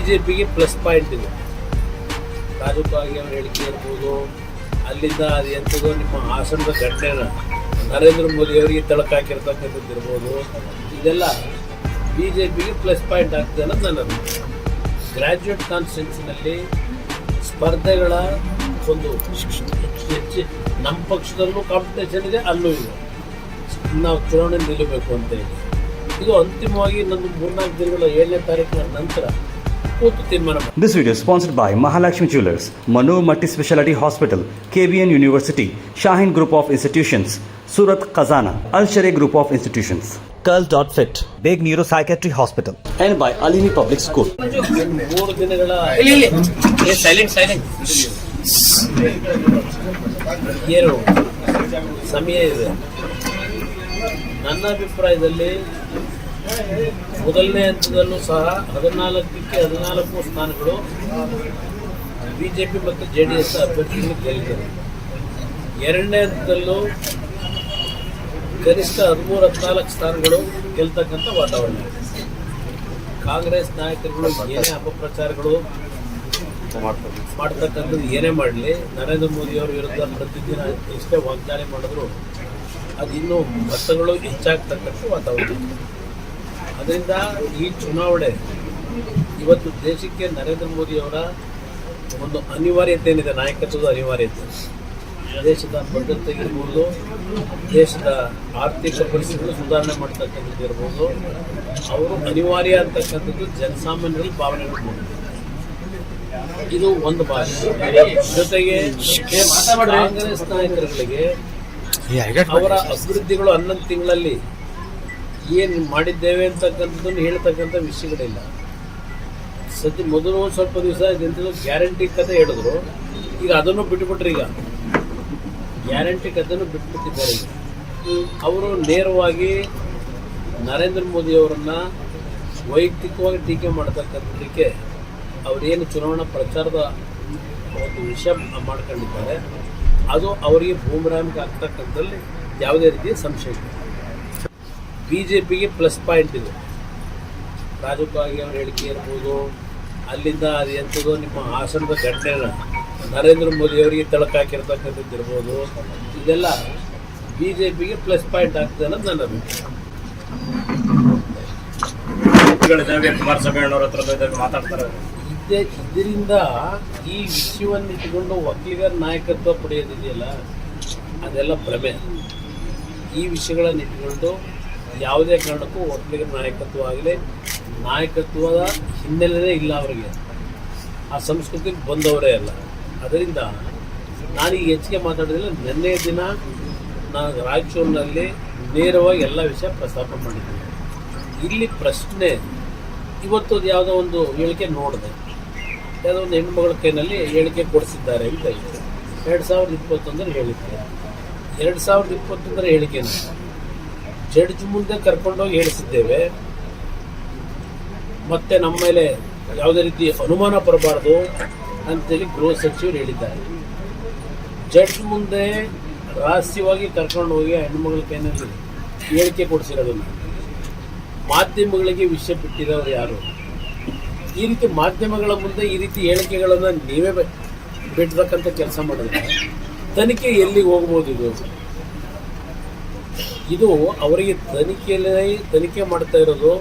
ಬಿಜೆಪಿಗೆ plus point ಇದೆ. ರಾಜಕಾಗಿ ಅವರ ಹೇಳಿಕೆ ಇರ್ಬೋದು, ಅಲ್ಲಿಂದ ಅದು ಎಂಥದ್ದು ನಿಮ್ಮ ಹಾಸನದ ಘಟನೆನ ನರೇಂದ್ರ ಮೋದಿ ಅವರಿಗೆ ತಳಕಾಕಿರ್ತಕ್ಕಂಥದ್ದು ಇರ್ಬೋದು, ಇದೆಲ್ಲ ಬಿಜೆಪಿಗೆ ಪ್ಲಸ್ ಪಾಯಿಂಟ್ ಆಗ್ತದೆ ಅನ್ನೋದು ನನ್ನ ಅಭಿಪ್ರಾಯ. ಗ್ರ್ಯಾಜುಯೇಟ್ ಕಾನ್ಸ್ಟಿಟ್ಯೂನ್ಸಿನಲ್ಲಿ ಸ್ಪರ್ಧೆಗಳ ಒಂದು ಹೆಚ್ಚು ನಮ್ಮ ಪಕ್ಷದಲ್ಲೂ ಕಾಂಪಿಟೇಷನ್ ಇದೆ, ಅಲ್ಲೂ ಇದೆ. ನಾವು ಚುನಾವಣೆ ನಿಲ್ಲಬೇಕು ಅಂತ ಹೇಳಿ ಇದು ಅಂತಿಮವಾಗಿ ನನ್ನ 3-4 ದಿನಗಳ 7ನೇ ತಾರೀಕಿನ ನಂತರ ಕೂತು ತೀರ್ಮಾನ ಮಾಡಿ. This video is sponsored by Mahalakshmi Jewelers, Manu Multi Speciality Hospital, KBN University, Shaheen Group of Institutions, Surat Khazana, Al Sharia Group of Institutions, Curl.fit, Big Neuropsychiatry Hospital, and by Alini Public School. 3 ದಿನಗಳ ಏನು ಸಮಯ ಇದೆ. ನನ್ನ ಅಭಿಪ್ರಾಯದಲ್ಲಿ ಮೊದಲನೇ ಹಂತದಲ್ಲೂ ಸಹ 14ಕ್ಕೆ 14 ಸ್ಥಾನಗಳು ಬಿಜೆಪಿ ಮತ್ತು JDS ಅಭ್ಯರ್ಥಿಗಳು ಗೆಲ್ಲಿದ್ದಾರೆ. ಎರಡನೇ ಹಂತದಲ್ಲೂ ಗರಿಷ್ಠ 13-14 ಸ್ಥಾನಗಳು ಗೆಲ್ತಕ್ಕಂಥ ವಾತಾವರಣ ಇದೆ. ಕಾಂಗ್ರೆಸ್ ನಾಯಕರುಗಳು ಏನೇ ಅಪಪ್ರಚಾರಗಳು ಮಾಡ್ತಕ್ಕಂಥದ್ದು ಏನೇ ಮಾಡಲಿ, ನರೇಂದ್ರ ಮೋದಿಯವರ ವಿರುದ್ಧ ಪ್ರತಿದಿನ ಎಷ್ಟೇ ವಾಗ್ದಾಳಿ ಮಾಡಿದ್ರು ಅದಿನ್ನೂ ಮತಗಳು ಹೆಚ್ಚಾಗ್ತಕ್ಕಂಥ ವಾತಾವರಣ. ಅದರಿಂದ ಈ ಚುನಾವಣೆ ಇವತ್ತು ದೇಶಕ್ಕೆ ನರೇಂದ್ರ ಮೋದಿಯವರ ಒಂದು ಅನಿವಾರ್ಯತೆ ಏನಿದೆ, ನಾಯಕತ್ವದ ಅನಿವಾರ್ಯತೆ, ದೇಶದ ಭದ್ರತೆ ಇರ್ಬೋದು, ದೇಶದ ಆರ್ಥಿಕ ಪರಿಸ್ಥಿತಿಗಳು ಸುಧಾರಣೆ ಮಾಡ್ತಕ್ಕಂಥದ್ದು ಇರ್ಬೋದು, ಅವರು ಅನಿವಾರ್ಯ ಅಂತಕ್ಕಂಥದ್ದು ಜನಸಾಮಾನ್ಯರಲ್ಲಿ ಭಾವನೆಗಳು. ಇದು ಒಂದು ಭಾಷೆ. ಜೊತೆಗೆ ಕಾಂಗ್ರೆಸ್ ನಾಯಕರುಗಳಿಗೆ ಅವರ ಅಭಿವೃದ್ಧಿಗಳು 11 ತಿಂಗಳಲ್ಲಿ ಏನು ಮಾಡಿದ್ದೇವೆ ಅಂತಕ್ಕಂಥದ್ದನ್ನು ಹೇಳ್ತಕ್ಕಂಥ ವಿಷಯಗಳಿಲ್ಲ. ಮೊದಲು ಸ್ವಲ್ಪ ದಿವಸ ಗ್ಯಾರಂಟಿ ಕತೆ ಹೇಳಿದ್ರು, ಈಗ ಅದನ್ನು ಬಿಟ್ಟುಬಿಟ್ರೆ, ಈಗ ಗ್ಯಾರಂಟಿ ಕಥೆಯನ್ನು ಬಿಟ್ಬಿಟ್ಟಿದ್ದಾರೆ. ಈಗ ಅವರು ನೇರವಾಗಿ ನರೇಂದ್ರ ಮೋದಿಯವರನ್ನು ವೈಯಕ್ತಿಕವಾಗಿ ಟೀಕೆ ಮಾಡ್ತಕ್ಕಂಥದ್ದಕ್ಕೆ ಅವರೇನು ಚುನಾವಣಾ ಪ್ರಚಾರದ ಒಂದು ವಿಷಯ ಮಾಡ್ಕೊಂಡಿದ್ದಾರೆ, ಅದು ಅವರಿಗೆ ಬೂಮರಾಂಗ್ ಆಗ್ತಕ್ಕಂಥದ್ದಲ್ಲಿ ಯಾವುದೇ ರೀತಿಯ ಸಂಶಯ ಇಲ್ಲ. ಬಿಜೆಪಿಗೆ ಪ್ಲಸ್ ಪಾಯಿಂಟ್ ಇದೆ. ರಾಜಕಾಗಿ ಅವರ ಹೇಳಿಕೆ ಇರ್ಬೋದು, ಅಲ್ಲಿಂದ ಅದು ಎಂಥದ್ದು ನಿಮ್ಮ ಹಾಸನದ ಘಟನೆನ ನರೇಂದ್ರ ಮೋದಿ ಅವರಿಗೆ ತಳಕಾಕಿರ್ತಕ್ಕಂಥದ್ದು ಇರ್ಬೋದು, ಇದೆಲ್ಲ ಬಿಜೆಪಿಗೆ ಪ್ಲಸ್ ಪಾಯಿಂಟ್ ಆಗ್ತದೆ ಅನ್ನೋದು ನನ್ನ ಅಭಿಪ್ರಾಯ. ಕುಮಾರಸ್ವಾಮಿ ಹತ್ರ ಮಾತಾಡ್ತಾರೆ. ಇದರಿಂದ ಈ ವಿಷಯವನ್ನು ಇಟ್ಟುಕೊಂಡು ಒಕ್ಕಲಿಗರ ನಾಯಕತ್ವ ಪಡೆಯೋದಿದೆಯಲ್ಲ, ಅದೆಲ್ಲ ಭ್ರಮೆ. ಈ ವಿಷಯಗಳನ್ನು ಇಟ್ಟುಕೊಂಡು ಯಾವುದೇ ಕಾರಣಕ್ಕೂ ಒಕ್ಕಲಿಗರ ನಾಯಕತ್ವ ಆಗಲಿ, ನಾಯಕತ್ವದ ಹಿನ್ನೆಲೆನೇ ಇಲ್ಲ ಅವರಿಗೆ, ಆ ಸಂಸ್ಕೃತಿಗೆ ಬಂದವರೇ ಅಲ್ಲ. ಅದರಿಂದ ನಾನೀಗ ಹೆಚ್ಚಿಗೆ ಮಾತಾಡೋದಿಲ್ಲ. ನಿನ್ನೆ ದಿನ ನಾನು ರಾಯಚೂರಿನಲ್ಲಿ ನೇರವಾಗಿ ಎಲ್ಲ ವಿಷಯ ಪ್ರಸ್ತಾಪ ಮಾಡಿದ್ದೀನಿ. ಇಲ್ಲಿ ಪ್ರಶ್ನೆ, ಇವತ್ತು ಯಾವುದೋ ಒಂದು ಹೇಳಿಕೆ ನೋಡಿದೆ, ಯಾವುದೋ ಒಂದು ಹೆಣ್ಣುಮಗಳ ಕೈನಲ್ಲಿ ಹೇಳಿಕೆ ಕೊಡಿಸಿದ್ದಾರೆ ಅಂತ ಇದೆ. 2021 ಹೇಳಿದ್ದಾರೆ. 2021 ಹೇಳಿಕೆನ ಜಡ್ಜ್ ಮುಂದೆ ಕರ್ಕೊಂಡೋಗಿ ಹೇಳಿಸಿದ್ದೇವೆ, ಮತ್ತೆ ನಮ್ಮ ಮೇಲೆ ಯಾವುದೇ ರೀತಿ ಅನುಮಾನ ಬರಬಾರ್ದು ಅಂತೇಳಿ ಗೃಹ ಸಚಿವರು ಹೇಳಿದ್ದಾರೆ. ಜಡ್ಜ್ ಮುಂದೆ ರಹಸ್ಯವಾಗಿ ಕರ್ಕೊಂಡು ಹೋಗಿ ಹೆಣ್ಣುಮಗಳ ಕೈನಲ್ಲಿ ಹೇಳಿಕೆ ಕೊಡಿಸಿರೋದನ್ನು ಮಾಧ್ಯಮಗಳಿಗೆ ವಿಷಯ ಬಿಟ್ಟಿರೋರು ಯಾರು? ಈ ರೀತಿ ಮಾಧ್ಯಮಗಳ ಮುಂದೆ ಈ ರೀತಿ ಹೇಳಿಕೆಗಳನ್ನು ನೀವೇ ಬಿಡ್ತಕ್ಕಂಥ ಕೆಲಸ ಮಾಡಿದ್ರೆ ತನಿಖೆ ಎಲ್ಲಿಗೆ ಹೋಗ್ಬೋದು? ಇದು ಅವರಿಗೆ ತನಿಖೆ ಮಾಡ್ತಾ ಇರೋದು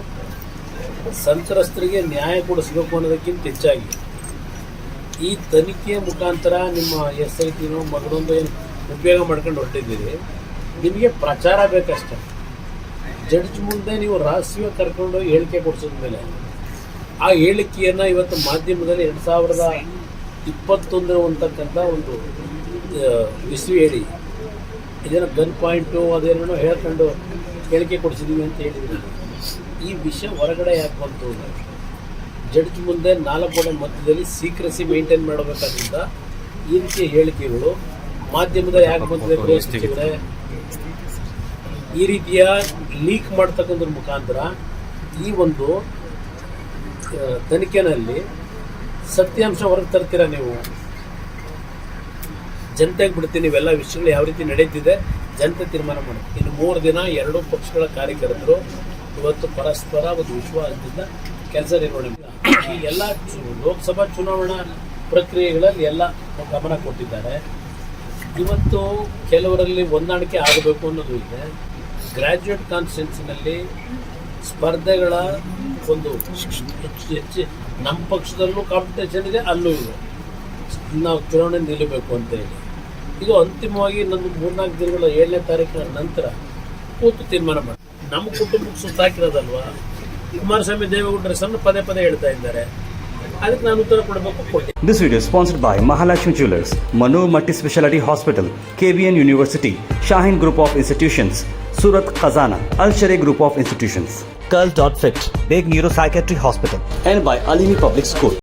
ಸಂತ್ರಸ್ತರಿಗೆ ನ್ಯಾಯ ಕೊಡಿಸ್ಬೇಕು ಅನ್ನೋದಕ್ಕಿಂತ ಹೆಚ್ಚಾಗಿ ಈ ತನಿಖೆಯ ಮುಖಾಂತರ ನಿಮ್ಮ SITನೋ ಮಗದೊಂದು ಏನು ಉಪಯೋಗ ಮಾಡ್ಕೊಂಡು ಹೊರಟಿದ್ದೀರಿ, ನಿಮಗೆ ಪ್ರಚಾರ ಬೇಕಷ್ಟೆ. ಜಡ್ಜ್ ಮುಂದೆ ನೀವು ರಹಸ್ಯವಾಗಿ ಕರ್ಕೊಂಡು ಹೇಳಿಕೆ ಕೊಡಿಸಿದ ಮೇಲೆ ಆ ಹೇಳಿಕೆಯನ್ನು ಇವತ್ತು ಮಾಧ್ಯಮದಲ್ಲಿ 2021 ಅಂತಕ್ಕಂಥ ಒಂದು ಇಸ್ವಿ ಹೇಳಿ ಇದೇನೋ ಗನ್ ಪಾಯಿಂಟು ಅದೇನೋ ಹೇಳ್ಕೊಂಡು ಹೇಳಿಕೆ ಕೊಡಿಸಿದ್ದೀವಿ ಅಂತ ಹೇಳಿದ್ರು. ಈ ವಿಷಯ ಹೊರಗಡೆ ಯಾಕೆ ಬಂತು? ಜಡ್ಜ್ ಮುಂದೆ 4 ಗೋಡೆ ಮಧ್ಯದಲ್ಲಿ ಸೀಕ್ರೆಸಿ ಮೇಂಟೈನ್ ಮಾಡಬೇಕಾದ್ರಿಂದ ಈ ರೀತಿಯ ಹೇಳಿಕೆಗಳು ಮಾಧ್ಯಮದ ಯಾಕೆ ಬಂದಿದೆ? ಈ ರೀತಿಯ ಲೀಕ್ ಮಾಡ್ತಕ್ಕಂಥದ್ರ ಮುಖಾಂತರ ಈ ಒಂದು ತನಿಖೆನಲ್ಲಿ ಸತ್ಯಾಂಶ ಹೊರಗೆ ತರ್ತೀರಾ ನೀವು? ಜನತೆಗೆ ಬಿಡ್ತೀನಿ ಇವೆಲ್ಲ ವಿಷಯಗಳು ಯಾವ ರೀತಿ ನಡೀತಿದೆ, ಜನತೆ ತೀರ್ಮಾನ ಮಾಡಿ. ಇನ್ನು 3 ದಿನ 2 ಪಕ್ಷಗಳ ಕಾರ್ಯಕರ್ತರು ಇವತ್ತು ಪರಸ್ಪರ ಒಂದು ವಿಶ್ವಾಸದಿಂದ ಕೆಲಸ ನಿರ್ವಹಣೆ ಈ ಎಲ್ಲ ಲೋಕಸಭಾ ಚುನಾವಣಾ ಪ್ರಕ್ರಿಯೆಗಳಲ್ಲಿ ಎಲ್ಲ ಗಮನ ಕೊಟ್ಟಿದ್ದಾರೆ. ಇವತ್ತು ಕೆಲವರಲ್ಲಿ ಹೊಂದಾಣಿಕೆ ಆಗಬೇಕು ಅನ್ನೋದು ಇದೆ. ಗ್ರ್ಯಾಜುಯೇಟ್ ಕಾನ್ಸ್ಟಿಟ್ಯೂನ್ಸಿನಲ್ಲಿ ಸ್ಪರ್ಧೆಗಳ ಒಂದು ಹೆಚ್ಚು ನಮ್ಮ ಪಕ್ಷದಲ್ಲೂ ಕಾಂಪಿಟೇಷನ್ ಇದೆ, ಅಲ್ಲೂ ಇದೆ. ನಾವು ಚುನಾವಣೆ ನಿಲ್ಲಬೇಕು ಅಂತ ಹೇಳಿ ಇದು ಅಂತಿಮವಾಗಿ ನನ್ನ 3-4 ದಿನಗಳ 7ನೇ ತಾರೀಕಿನ ನಂತರ ಕೂತು ತೀರ್ಮಾನ ಮಾಡಿ. ನಮ್ಮ ಕುಟುಂಬಕ್ಕೆ ಸುತ್ತಾಕಿರೋದಲ್ವಾ. ಕುಮಾರಸ್ವಾಮಿ ದೇವೇಗೌಡರ ಹೆಸರನ್ನು ಪದೇ ಪದೇ ಹೇಳ್ತಾ ಇದ್ದಾರೆ. ಅದಕ್ಕೆ ನಾನು ಉತ್ತರ ಕೊಡಬೇಕು, ಕೊಟ್ಟೆ. This video is sponsored by Mahalakshmi Jewelers, Manu Multi Speciality Hospital, KBN University, Shahin Group of Institutions, Surat Khazana, Al-Sharia Group of Institutions, Curl.fit, Big Neuropsychiatry Hospital, and by Alimi Public School.